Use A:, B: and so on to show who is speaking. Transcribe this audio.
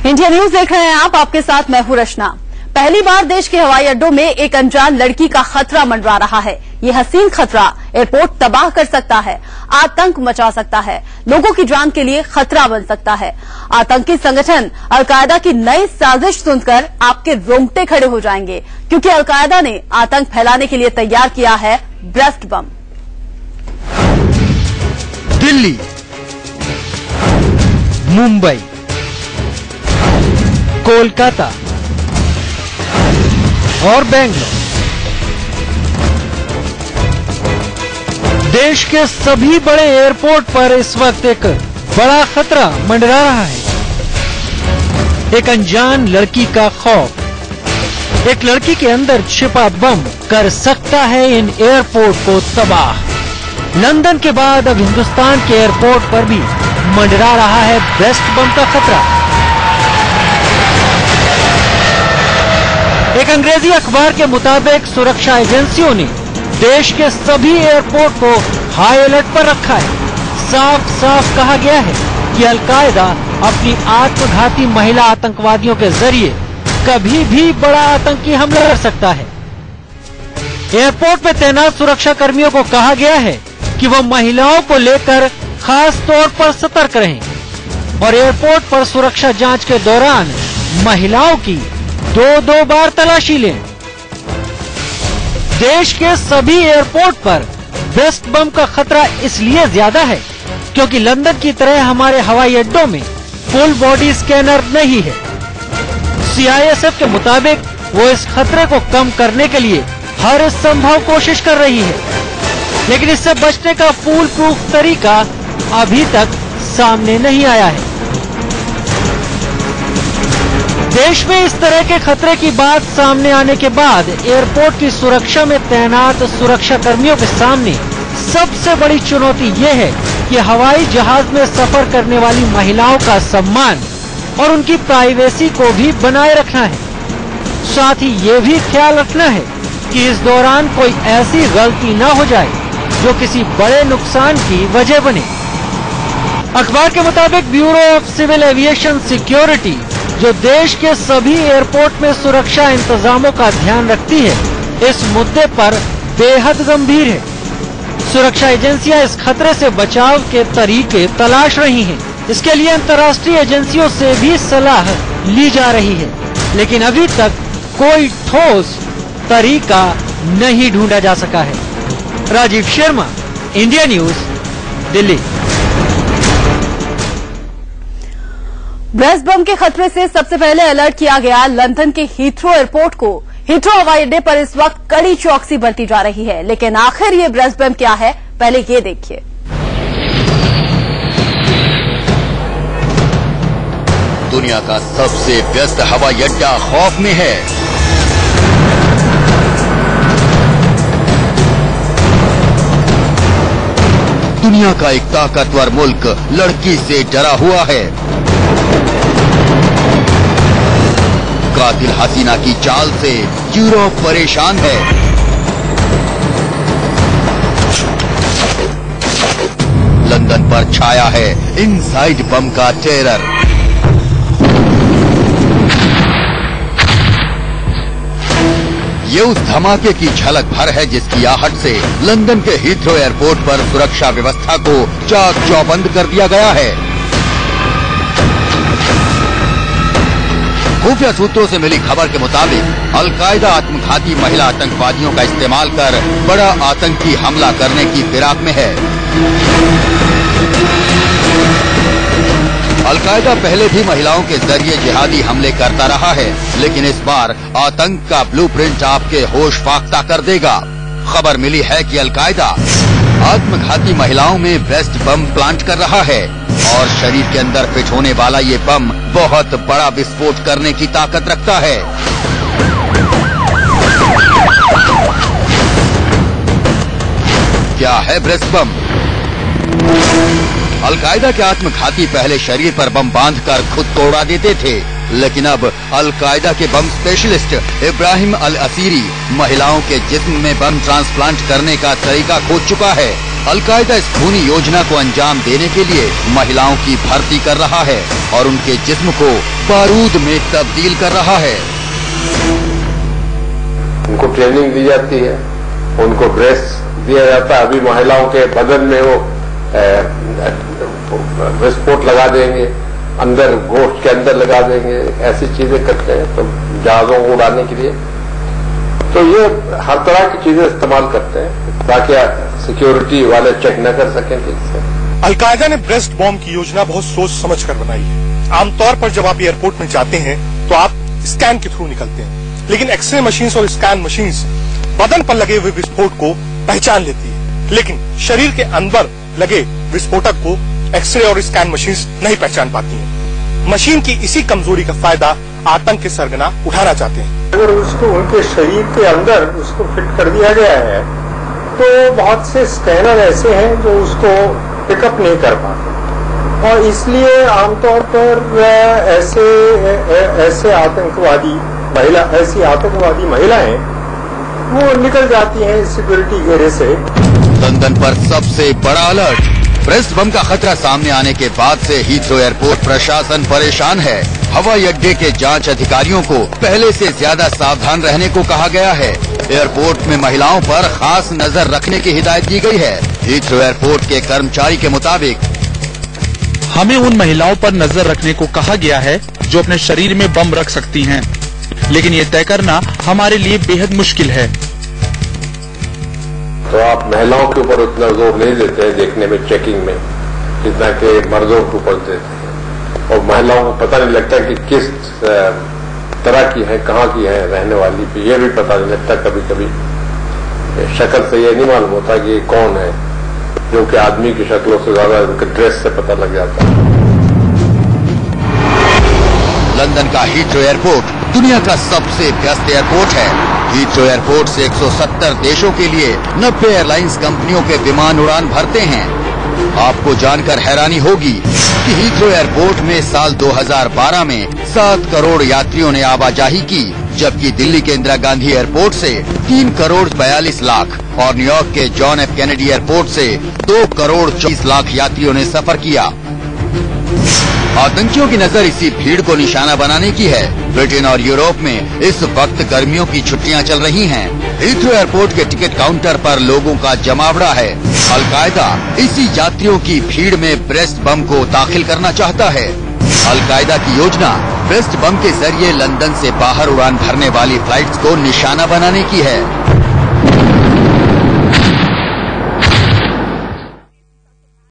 A: India news देख रहे हैं आप, आपके साथ मैं हूं रचना। पहली बार देश के हवाई अड्डों में एक अनजान लड़की का खतरा मंडरा रहा है। ये हसीन खतरा एयरपोर्ट तबाह कर सकता है, आतंक मचा सकता है, लोगों की जान के लिए खतरा बन सकता है। आतंकी संगठन अलकायदा की नई साजिश सुनकर आपके रोंगटे खड़े हो जाएंगे, क्योंकि अलकायदा ने आतंक फैलाने के लिए तैयार किया है ब्रेस्ट बम।
B: दिल्ली, मुंबई, कोलकाता और बेंगलोर, देश के सभी बड़े एयरपोर्ट पर इस वक्त एक बड़ा खतरा मंडरा रहा है। एक अनजान लड़की का खौफ, एक लड़की के अंदर छिपा बम कर सकता है इन एयरपोर्ट को तबाह। लंदन के बाद अब हिंदुस्तान के एयरपोर्ट पर भी मंडरा रहा है ब्रेस्ट बम का खतरा। एक अंग्रेजी अखबार के मुताबिक सुरक्षा एजेंसियों ने देश के सभी एयरपोर्ट को हाई अलर्ट पर रखा है। साफ साफ कहा गया है कि अलकायदा अपनी आत्मघाती महिला आतंकवादियों के जरिए कभी भी बड़ा आतंकी हमला कर सकता है। एयरपोर्ट में तैनात सुरक्षा कर्मियों को कहा गया है कि वह महिलाओं को लेकर खास तौर पर सतर्क रहें और एयरपोर्ट पर सुरक्षा जांच के दौरान महिलाओं की दो बार तलाशी लें। देश के सभी एयरपोर्ट पर ब्रेस्ट बम का खतरा इसलिए ज्यादा है क्योंकि लंदन की तरह हमारे हवाई अड्डों में फुल बॉडी स्कैनर नहीं है। CISF के मुताबिक वो इस खतरे को कम करने के लिए हर संभव कोशिश कर रही है, लेकिन इससे बचने का फूल प्रूफ तरीका अभी तक सामने नहीं आया है। देश में इस तरह के खतरे की बात सामने आने के बाद एयरपोर्ट की सुरक्षा में तैनात सुरक्षा कर्मियों के सामने सबसे बड़ी चुनौती ये है कि हवाई जहाज में सफर करने वाली महिलाओं का सम्मान और उनकी प्राइवेसी को भी बनाए रखना है। साथ ही ये भी ख्याल रखना है कि इस दौरान कोई ऐसी गलती न हो जाए जो किसी बड़े नुकसान की वजह बने। अखबार के मुताबिक bureau of civil aviation security, जो देश के सभी एयरपोर्ट में सुरक्षा इंतजामों का ध्यान रखती है, इस मुद्दे पर बेहद गंभीर है। सुरक्षा एजेंसियां इस खतरे से बचाव के तरीके तलाश रही हैं। इसके लिए अंतर्राष्ट्रीय एजेंसियों से भी सलाह ली जा रही है, लेकिन अभी तक कोई ठोस तरीका नहीं ढूंढा जा सका है। Rajiv Sharma, India news, Delhi.
A: Breast bomb के खतरे से सबसे पहले अलर्ट किया गया लंदन के हीथ्रो एयरपोर्ट को। हीथ्रो हवाई अड्डे पर इस वक्त कड़ी चौकसी बरती जा रही है, लेकिन आखिर ये ब्रेस्ट बम क्या है, पहले ये देखिए।
C: दुनिया का सबसे व्यस्त हवाई अड्डा खौफ में है। दुनिया का एक ताकतवर मुल्क लड़की से डरा हुआ है। कातिल हसीना की चाल से यूरोप परेशान है। लंदन पर छाया है इनसाइड बम का टेरर। ये उस धमाके की झलक भर है जिसकी आहट से लंदन के हीथ्रो एयरपोर्ट पर सुरक्षा व्यवस्था को चाक चौबंद कर दिया गया है। खुफिया सूत्रों से मिली खबर के मुताबिक अलकायदा आत्मघाती महिला आतंकवादियों का इस्तेमाल कर बड़ा आतंकी हमला करने की फिराक में है। अलकायदा पहले भी महिलाओं के जरिए जिहादी हमले करता रहा है, लेकिन इस बार आतंक का ब्लूप्रिंट आपके होश फाख्ता कर देगा। खबर मिली है कि अलकायदा आत्मघाती महिलाओं में ब्रेस्ट बम प्लांट कर रहा है और शरीर के अंदर फिट होने वाला ये बम बहुत बड़ा विस्फोट करने की ताकत रखता है। क्या है ब्रेस्ट बम? अलकायदा के आत्मघाती पहले शरीर पर बम बांधकर खुद को उड़ा देते थे, लेकिन अब अलकायदा के बम स्पेशलिस्ट इब्राहिम अल असीरी महिलाओं के जिस्म में बम ट्रांसप्लांट करने का तरीका खोज चुका है। अलकायदा इस खूनी योजना को अंजाम देने के लिए महिलाओं की भर्ती कर रहा है और उनके जिस्म को बारूद में तब्दील कर रहा है।
D: उनको ट्रेनिंग दी जाती है, उनको ड्रेस दिया जाता है। अभी महिलाओं के बदन में वो विस्फोट लगा देंगे, अंदर गोश्त के अंदर लगा देंगे, ऐसी चीजें करते हैं तो जहाजों को उड़ाने के लिए। तो ये हर तरह की चीजें इस्तेमाल करते हैं ताकि सिक्योरिटी वाले चेक न कर सकें ठीक से।
E: अलकायदा ने ब्रेस्ट बॉम्ब की योजना बहुत सोच समझ कर बनाई है। आमतौर पर जब आप एयरपोर्ट में जाते हैं तो आप स्कैन के थ्रू निकलते हैं, लेकिन एक्सरे मशीन्स और स्कैन मशीन्स बदन पर लगे हुए विस्फोट को पहचान लेती है, लेकिन शरीर के अंदर लगे विस्फोटक को एक्सरे और स्कैन मशीन्स नहीं पहचान पाती हैं। मशीन की इसी कमजोरी का फायदा आतंक के सरगना उठाना चाहते हैं।
D: अगर उसको उनके शरीर के अंदर उसको फिट कर दिया गया है तो बहुत से स्कैनर ऐसे हैं जो उसको पिकअप नहीं कर पाते और इसलिए आमतौर पर ऐसी आतंकवादी महिलाएं वो निकल जाती हैं सिक्योरिटी घेरे से।
C: लंदन पर सबसे बड़ा अलर्ट। ब्रेस्ट बम का खतरा सामने आने के बाद से हीथ्रो एयरपोर्ट प्रशासन परेशान है। हवाई अड्डे के जांच अधिकारियों को पहले से ज्यादा सावधान रहने को कहा गया है। एयरपोर्ट में महिलाओं पर खास नजर रखने की हिदायत दी गई है। हीथ्रो एयरपोर्ट के कर्मचारी के मुताबिक
F: हमें उन महिलाओं पर नजर रखने को कहा गया है जो अपने शरीर में बम रख सकती हैं, लेकिन ये तय करना हमारे लिए बेहद मुश्किल है।
D: तो आप महिलाओं के ऊपर उतना जोर नहीं देते हैं देखने में, चेकिंग में, जितना कि मर्दों के ऊपर देते हैं। और महिलाओं को पता नहीं लगता कि किस तरह की है, कहाँ की है रहने वाली, ये भी पता नहीं लगता। कभी कभी शक्ल से ये नहीं मालूम होता कि ये कौन है, जो कि आदमी की शक्लों से ज्यादा उनके ड्रेस से पता लग जाता है।
C: लंदन का हीथ्रो एयरपोर्ट दुनिया का सबसे व्यस्त एयरपोर्ट है। हीथ्रो एयरपोर्ट से 170 देशों के लिए 90 एयरलाइंस कंपनियों के विमान उड़ान भरते हैं। आपको जानकर हैरानी होगी कि हीथ्रो एयरपोर्ट में साल 2012 में 7 करोड़ यात्रियों ने आवाजाही की, जबकि दिल्ली के इंदिरा गांधी एयरपोर्ट से 3 करोड़ 42 लाख और न्यूयॉर्क के जॉन एफ कैनेडी एयरपोर्ट से 2 करोड़ 24 लाख यात्रियों ने सफर किया। आतंकियों की नजर इसी भीड़ को निशाना बनाने की है। ब्रिटेन और यूरोप में इस वक्त गर्मियों की छुट्टियां चल रही हैं। हीथ्रो एयरपोर्ट के टिकट काउंटर पर लोगों का जमावड़ा है। अलकायदा इसी यात्रियों की भीड़ में ब्रेस्ट बम को दाखिल करना चाहता है। अलकायदा की योजना ब्रेस्ट बम के जरिए लंदन से बाहर उड़ान भरने वाली फ्लाइट्स को निशाना बनाने की है।